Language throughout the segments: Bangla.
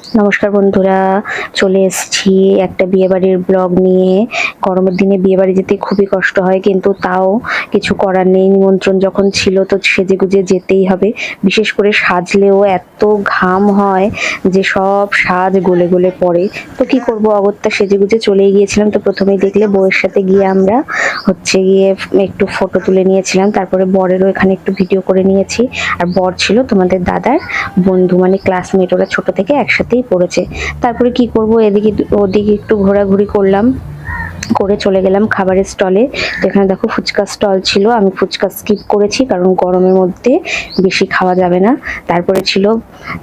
নমস্কার বন্ধুরা, চলে এসেছি একটা বিয়েবাড়ির ব্লগ নিয়ে। গরমের দিনে বিয়েবাড়ি যেতে খুবই কষ্ট হয়, কিন্তু তাও কিছু করার নেই। নিমন্ত্রণ যখন ছিল তো সেজেগুজে যেতেই হবে। বিশেষ করে সাজলেও এত ঘাম হয় যে সব সাজ গলে গলে পড়ে। তো কি করব, অগত্যা সেজেগুজে চলেই গিয়েছিলাম। তো প্রথমেই দেখলে বউয়ের সাথে গিয়ে আমরা গিয়ে একটু ফটো তুলে নিয়েছিলাম। তারপরে বরেরও এখানে একটু ভিডিও করে নিয়েছি। আর বর ছিল তোমাদের দাদার বন্ধু, মানে ক্লাসমেট, ওরা ছোট থেকে একসাথেই পড়েছে। তারপরে কি করব, এদিকে ওদিকে একটু ঘোরাঘুরি করলাম, করে চলে গেলাম খাবারের স্টলে। তো এখানে দেখো ফুচকা স্টল ছিল, আমি ফুচকা স্কিপ করেছি কারণ গরমের মধ্যে বেশি খাওয়া যাবে না। তারপরে ছিল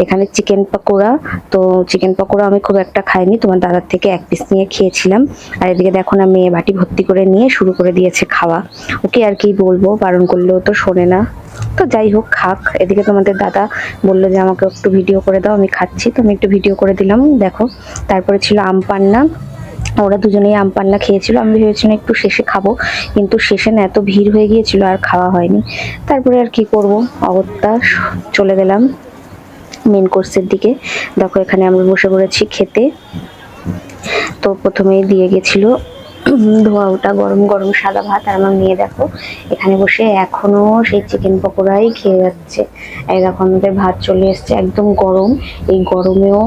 এখানে চিকেন পকোড়া। তো চিকেন পকোড়া আমি খুব একটা খাইনি, তোমার দাদার থেকে এক পিস নিয়ে খেয়েছিলাম। আর এদিকে দেখো না, মেয়ে বাটি ভর্তি করে নিয়ে শুরু করে দিয়েছে খাওয়া। ওকে আর কি বলবো, বারণ করলেও তো শোনে না। তো যাই হোক, খাক। এদিকে তোমাদের দাদা বললো যে আমাকে একটু ভিডিও করে দাও, আমি খাচ্ছি। তো আমি একটু ভিডিও করে দিলাম, দেখো। তারপরে ছিল আম পান্না, ওরা দুজনেই আম পান্না খেয়েছিল। আমি ভেবেছিলাম একটু শেষে খাবো, কিন্তু শেষে না এত ভিড় হয়ে গিয়েছিল আর খাওয়া হয়নি। তারপরে আর কি করব, অগত্যা চলে গেলাম মেন কোর্সের দিকে। দেখো এখানে আমরা বসে পড়েছি খেতে। তো প্রথমেই দিয়ে গেছিল ধোয়া ওটা গরম গরম সাদা ভাত। আর আমার মেয়ে দেখো এখানে বসে এখনো সেই চিকেন পকোড়াই খেয়ে যাচ্ছে। এই দেখো আমাদের ভাত চলে এসছে একদম গরম। এই গরমেও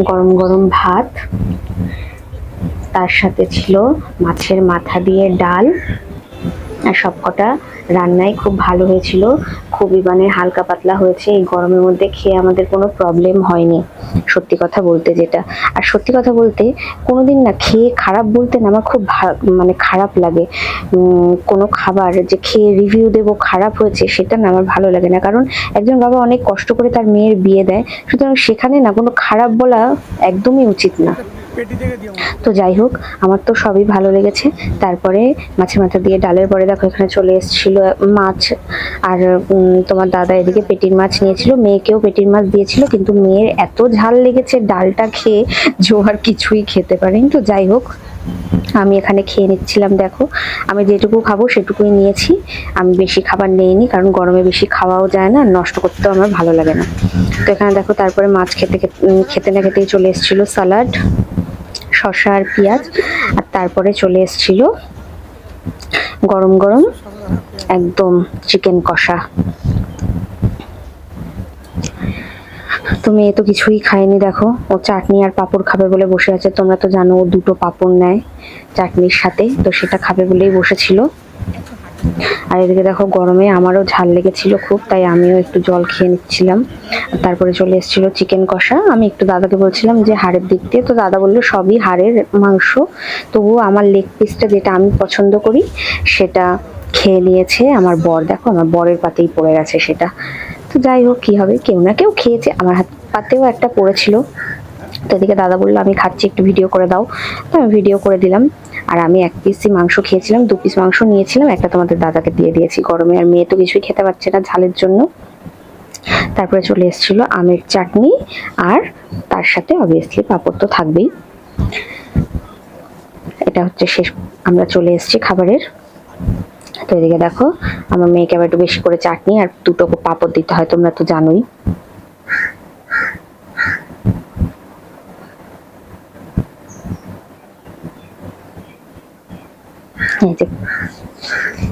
গরম গরম ভাত, তার সাথে ছিল মাছের মাথা দিয়ে ডাল। আর সবকটা রান্নাই খুব ভালো হয়েছিল, খুবই মানে হালকা পাতলা হয়েছে। এই গরমের মধ্যে খেয়ে আমাদের কোনো প্রবলেম হয়নি, সত্যি কথা বলতে যেটা। আর সত্যি কথা বলতে কোনোদিন না খেয়ে খারাপ বলতে না আমার খুব মানে খারাপ লাগে। কোনো খাবার যে খেয়ে রিভিউ দেবো খারাপ হয়েছে, সেটা না আমার ভালো লাগে না। কারণ একজন বাবা অনেক কষ্ট করে তার মেয়ের বিয়ে দেয়, সুতরাং সেখানে না কোনো খারাপ বলা একদমই উচিত না। তো যাই হোক, আমার তো সবই ভালো লেগেছে। তারপরে মাছের মাথা দিয়ে ডালের পরে দেখো এখানে চলে এসেছিল মাছ। আর তোমার দাদা এদিকে পেটির মাছ নিয়েছিল, মেয়েকেও পেটির মাছ দিয়েছিল, কিন্তু মেয়ের এত ঝাল লেগেছে ডালটা খেয়ে যে আর কিছুই খেতে পারেনি। তো যাই হোক, আমি এখানে খেয়ে নিচ্ছিলাম। দেখো আমি যেটুকু খাবো সেটুকুই নিয়েছি, আমি বেশি খাবার নেইনি, কারণ গরমে বেশি খাওয়াও যায় না, নষ্ট করতেও আমার ভালো লাগে না। তো এখানে দেখো তারপরে মাছ খেতে না খেতেই চলে এসেছিল সালাড, শসা আর পেঁয়াজ। আর তারপরে চলে এসেছিল গরম গরম একদম চিকেন কষা। তো মেয়ে তো কিছুই খায়নি, দেখো ও চাটনি আর পাঁপড় খাবে বলে বসে আছে। তোমরা তো জানো ও দুটো পাঁপড় নেয় চাটনির সাথে, তো সেটা খাবে বলেই বসেছিল। আর এদিকে দেখো গরমে আমারও ঝাল লেগেছিল খুব, তাই আমিও একটু জল খেয়ে নিচ্ছিলাম। তারপরে চলে এসেছিল চিকেন কষা। আমি একটু দাদাকে বলছিলাম যে হাড়ের দিক দিয়ে, তো দাদা বললো সবই হাড়ের মাংস। তবুও আমার লেগ পিসটা যেটা আমি পছন্দ করি সেটা খেয়ে নিয়েছে আমার বর। দেখো আমার বরের পাতেই পড়ে গেছে সেটা। তো যাই হোক, কি হবে, কেউ না কেউ খেয়েছে। আমার হাত পাতেও একটা পড়েছিল। তো এদিকে দাদা বললো আমি খাচ্ছি, একটু ভিডিও করে দাও। তো আমি ভিডিও করে দিলাম। আর আমি এক পিসই মাংস খেয়েছিলাম, 2 পিস মাংস নিয়েছিলাম, একটা তোমাদের দাদাকে দিয়ে দিয়েছি গরমে। আর মেয়ে তো কিছুই খেতে পারছে না ঝালের জন্য। তারপরে চলে এসেছিল আমের চাটনি, আর তার সাথে অবভিয়াসলি পাঁপড় তো থাকবেই। এটা হচ্ছে শেষ, আমরা চলে এসেছি খাবারের। তো এদিকে দেখো আমার মেয়েকে আবার একটু বেশি করে চাটনি আর 2টো পাঁপড় দিতে হয়, তোমরা তো জানোই।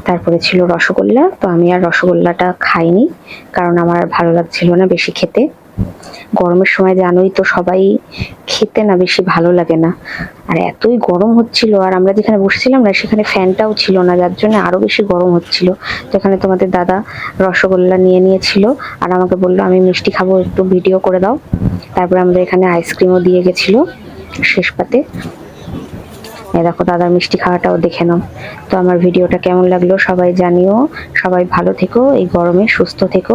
তারপরে ছিল রসগোল্লা। তো আমি আর রসগোল্লাটা খাইনি, কারণ আমার ভালো লাগছিল না বেশি খেতে। গরমের সময় জানোই তো সবাই খেতে না বেশি ভালো লাগে না। আর এতই গরম হচ্ছিল, আর আমরা যেখানে বসেছিলাম না সেখানে ফ্যানটাও ছিল না, যার জন্য আরো বেশি গরম হচ্ছিল। তো এখানে তোমাদের দাদা রসগোল্লা নিয়ে নিয়েছিল, আর আমাকে বললো আমি মিষ্টি খাবো, একটু ভিডিও করে দাও। তারপরে আমাদের এখানে আইসক্রিমও দিয়ে গেছিল শেষ পাতে। এই দেখো দাদার মিষ্টি খাওয়াটাও দেখে নাও। তো আমার ভিডিওটা কেমন লাগলো সবাই জানিও। সবাই ভালো থেকো, এই গরমে সুস্থ থেকো।